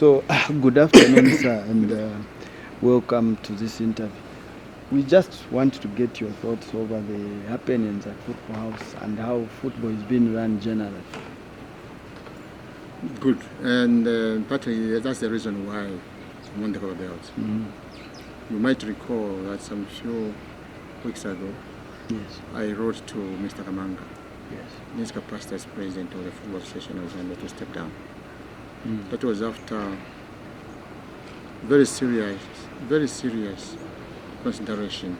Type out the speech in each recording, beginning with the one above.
So, good afternoon, sir, and welcome to this interview. We just want to get your thoughts over the happenings at Football House and how football is being run generally. Good, and partly that's the reason why I won the Cover Belt. Mm-hmm. You might recall that some few weeks ago, Yes. I wrote to Mr. Kamanga, Yes. in his capacity as president of the Football Association of Zambia, to step down. Mm. That was after very serious consideration.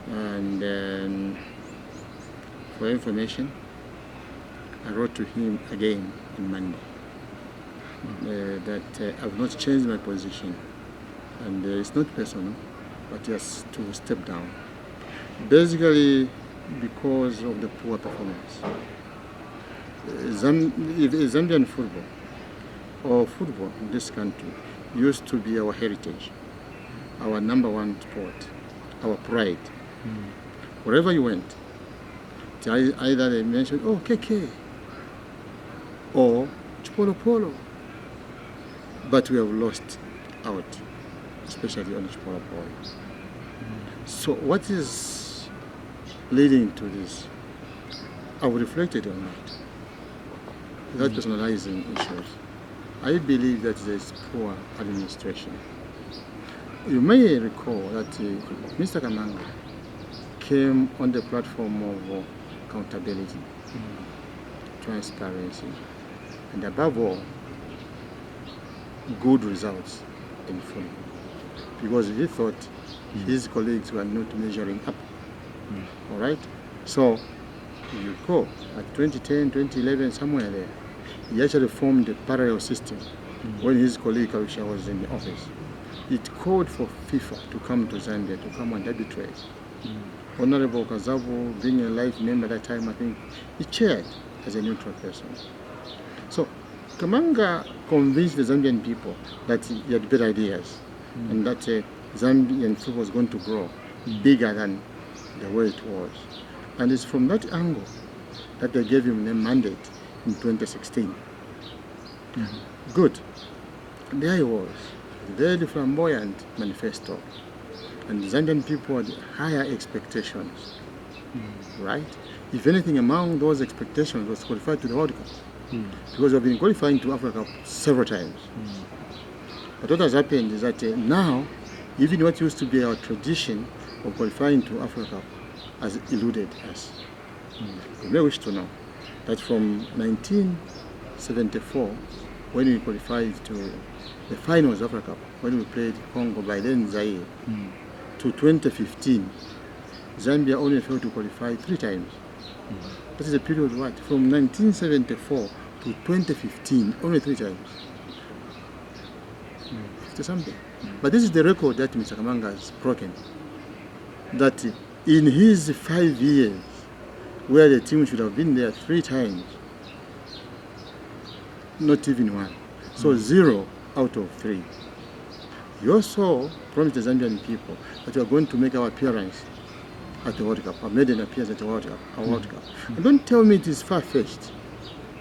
And then, for information, I wrote to him again on Monday that I've not changed my position, and it's not personal, but just to step down. Basically, because of the poor performance. Zambian football, or football in this country, used to be our heritage, our number one sport, our pride. Mm. Wherever you went, either they mentioned, oh, KK, or Chipolo Polo. But we have lost out, especially on Chipolo Polo. Mm. So what is leading to this? I've reflected on that. Without personalizing issues, I believe that there is poor administration. You may recall that Mr. Kamanga came on the platform of accountability, transparency, and above all, good results in football. Because he thought his colleagues were not measuring up. All right? So, you recall, at 2010, 2011, somewhere there, he actually formed a parallel system when his colleague Arusha was in the office. It called for FIFA to come to Zambia to come and arbitrate. Honorable Kazavu, being a life member at that time, I think, he chaired as a neutral person. So, Kamanga convinced the Zambian people that he had better ideas and that Zambian football was going to grow bigger than the way it was. And it's from that angle that they gave him a mandate in 2016. Good. There he was, very flamboyant manifesto. And the Zambian people had higher expectations, right? If anything, among those expectations was qualified to the World Cup. Because we've been qualifying to Africa Cup several times. But what has happened is that now, even what used to be our tradition of qualifying to Africa Cup has eluded us. You may wish to know that from 1974, when we qualified to the finals of Africa Cup, when we played Congo, by then Zaire, to 2015, Zambia only failed to qualify 3 times. That is a period of what? From 1974 to 2015, only 3 times. 50 something. But this is the record that Mr. Kamanga has broken. That in his 5 years, where the team should have been there 3 times, not even 1. So 0 out of 3. You also promised the Zambian people that you are going to make our appearance at the World Cup. I made an appearance at the World Cup. And don't tell me it is far-fetched.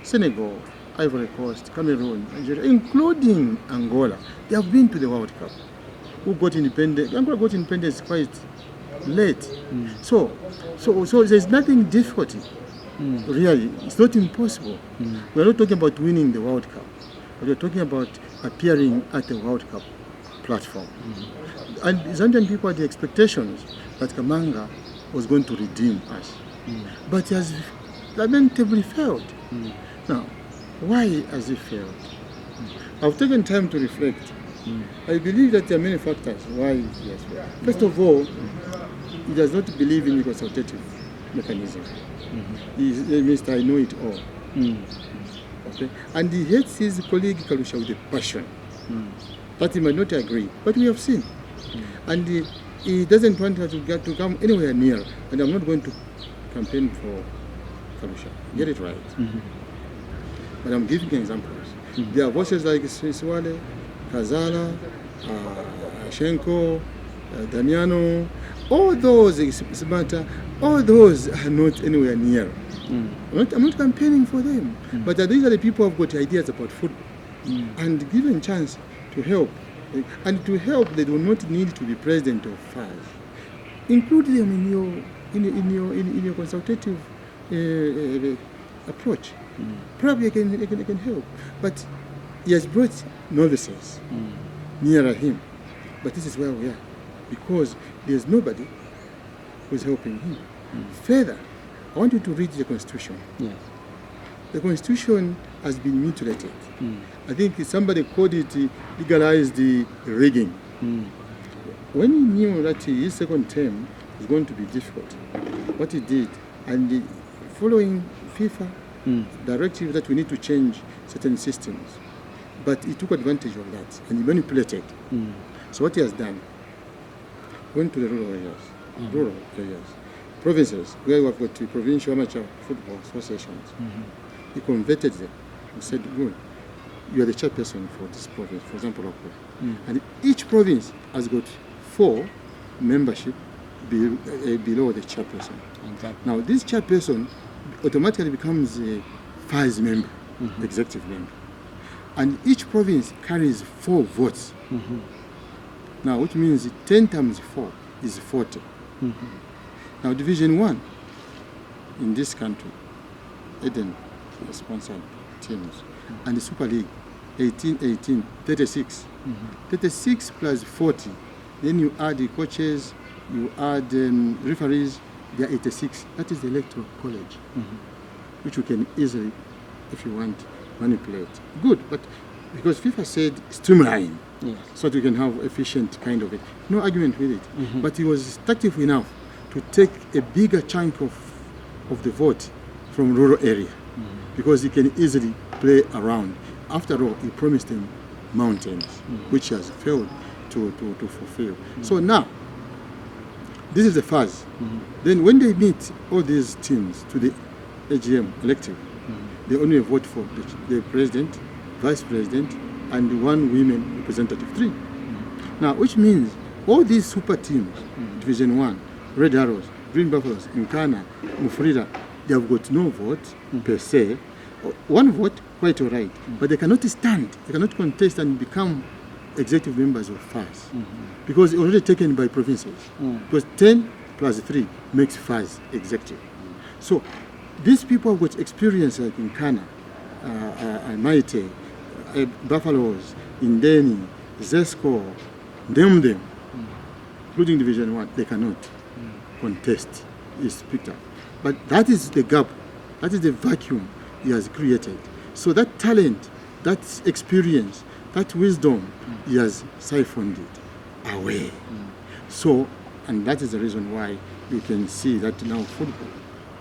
Senegal, Ivory Coast, Cameroon, Nigeria, including Angola, they have been to the World Cup. Who got independence? Angola got independence quite late. So there's nothing difficult. Really, it's not impossible. We're not talking about winning the World Cup, but we're talking about appearing at the World Cup platform. And Zambian people had the expectations that Kamanga was going to redeem us. But he has lamentably failed. Now, why has he failed? I've taken time to reflect. I believe that there are many factors why he has failed. First of all, he does not believe in the consultative mechanism. He means I know it all. Okay? And he hates his colleague Karusha with a passion. But he might not agree. But we have seen. And he doesn't want her to come anywhere near. And I'm not going to campaign for Karusha. Get it right. But I'm giving examples. There are voices like Swale, Kazala, Shenko, Damiano, all those, Sibata, all those are not anywhere near. I'm not campaigning for them. But these are the people who have got ideas about football. and given chance to help. And to help, they do not need to be president of FAS. Include them in your consultative approach. Probably they can help. But he has brought novices nearer him. But this is where we are, because there's nobody who's helping him. Further, I want you to read the Constitution. Yes. The Constitution has been mutilated. I think somebody called it legalized rigging. When he knew that his second term was going to be difficult, what he did, and following FIFA directive that we need to change certain systems, but he took advantage of that and he manipulated. So what he has done, went to the rural areas, provinces where we have got the provincial amateur football associations. He converted them and said, good, you are the chairperson for this province, for example, Okwe. And each province has got 4 membership below the chairperson. Exactly. Now, this chairperson automatically becomes a FAS member, executive member. And each province carries 4 votes. Now, which means 10 times 4 is 40. Now, Division 1 in this country, Eden sponsored teams, and the Super League, 18, 36. 36 plus 40, then you add the coaches, you add referees, they are 86. That is the electoral college, which you can easily, if you want, manipulate. Good, but because FIFA said streamline, so that you can have efficient kind of it. No argument with it. But he was tactful enough to take a bigger chunk of the vote from rural area, because he can easily play around. After all, he promised them mountains, which he has failed to fulfill. So now, this is the FAS. Then when they meet all these teams to the AGM elective, they only vote for the president, vice president, and 1 women representative, 3. Now, which means all these super teams, Division 1, Red Arrows, Green Buffaloes, Nkana, Mufrida, they have got no vote per se. 1 vote, quite all right, but they cannot stand, they cannot contest and become executive members of FAS, because it's already taken by provinces. Because 10 plus 3 makes FAS executive. So these people have got experience like in Nkana, Maite, Buffaloes, Indeni, Zesco, them, including Division 1, they cannot contest, is picked up. But that is the gap, that is the vacuum he has created. So that talent, that experience, that wisdom, he has siphoned it away. So, and that is the reason why you can see that now football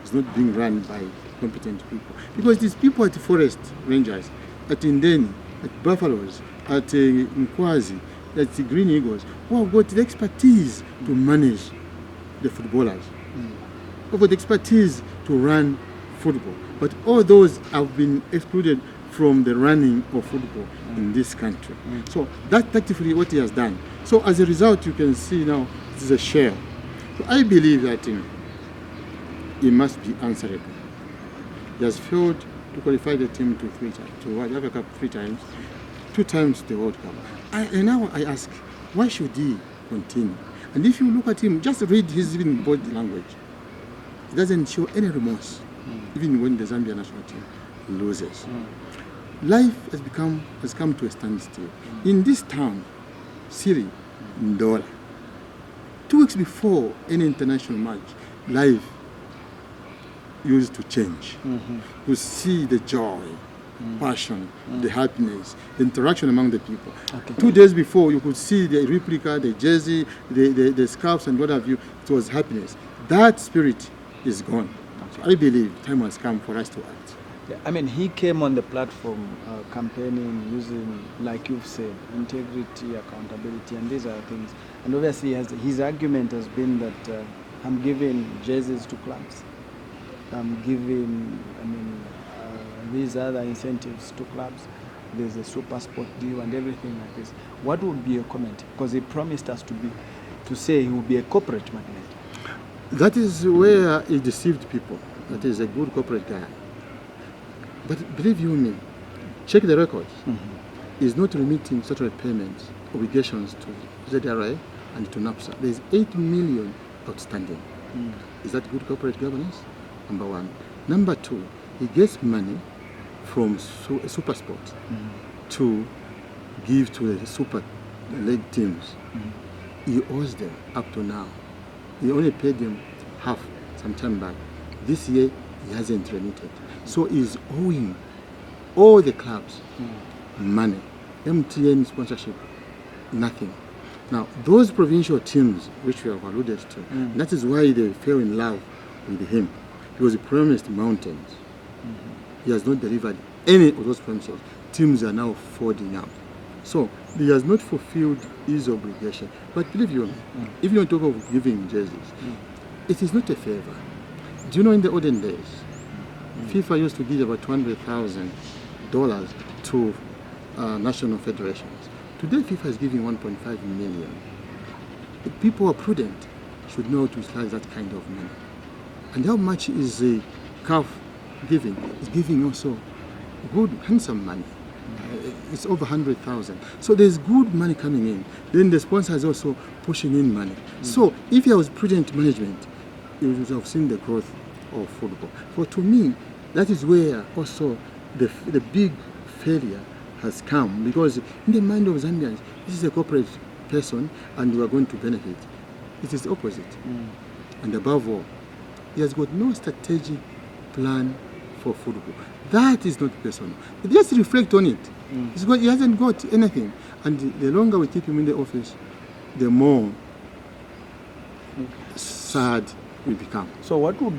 is not being run by competent people. Because these people at the Forest Rangers, at Indeni, at Buffaloes, at Nkwazi, at the Green Eagles, who have got the expertise to manage the footballers, who have got the expertise to run football. But all those have been excluded from the running of football in this country. So that's tactically what he has done. So as a result, you can see now this is a share. So I believe that he must be answerable. He has failed to qualify the team to the Africa Cup 3 times, 2 times the World Cup. And now I ask, why should he continue? And if you look at him, just read his even body language. He doesn't show any remorse, even when the Zambia national team loses. Life has come to a standstill. In this town, Siri, Ndola, 2 weeks before any international match, life used to change. You see the joy, passion, the happiness, the interaction among the people. 2 days before, you could see the replica, the jersey, the scarves and what have you. It was happiness. That spirit is gone. So I believe time has come for us to act. Yeah, I mean, he came on the platform campaigning using, like you've said, integrity, accountability, and these are things. And obviously, his argument has been that I'm giving jerseys to clubs. I'm giving, these other incentives to clubs. There's a super sport deal and everything like this. What would be your comment? Because he promised us to say he will be a corporate magnate. That is where he deceived people. That is a good corporate guy. But believe you me, check the records. is not remitting statutory payments, obligations to ZRA and to NAPSA. There is 8 million outstanding. Is that good corporate governance? Number one. Number two, he gets money from Super Sport to give to the Super League teams. He owes them up to now. He only paid them half some time back. This year, he hasn't remitted. So he's owing all the clubs money. MTN sponsorship, nothing. Now, those provincial teams, which we have alluded to, that is why they fell in love with him. Because he promised mountains. He has not delivered any of those promises. Teams are now folding out. So, he has not fulfilled his obligation. But believe you me, if you want to talk of giving jerseys, it is not a favor. Do you know in the olden days, FIFA used to give about $200,000 to national federations. Today, FIFA is giving 1.5 million. If people are prudent, should know to utilize that kind of money. And how much is the CAF giving? It's giving also good, handsome money. It's over 100,000. So there's good money coming in. Then the sponsor is also pushing in money. So if there was prudent management, you would have seen the growth of football. For to me, that is where also the big failure has come, because in the mind of Zambians, this is a corporate person and we are going to benefit. It is the opposite. And above all, he has got no strategic plan for football. That is not personal. Just reflect on it. He hasn't got anything. And the longer we keep him in the office, the more sad we become. So what would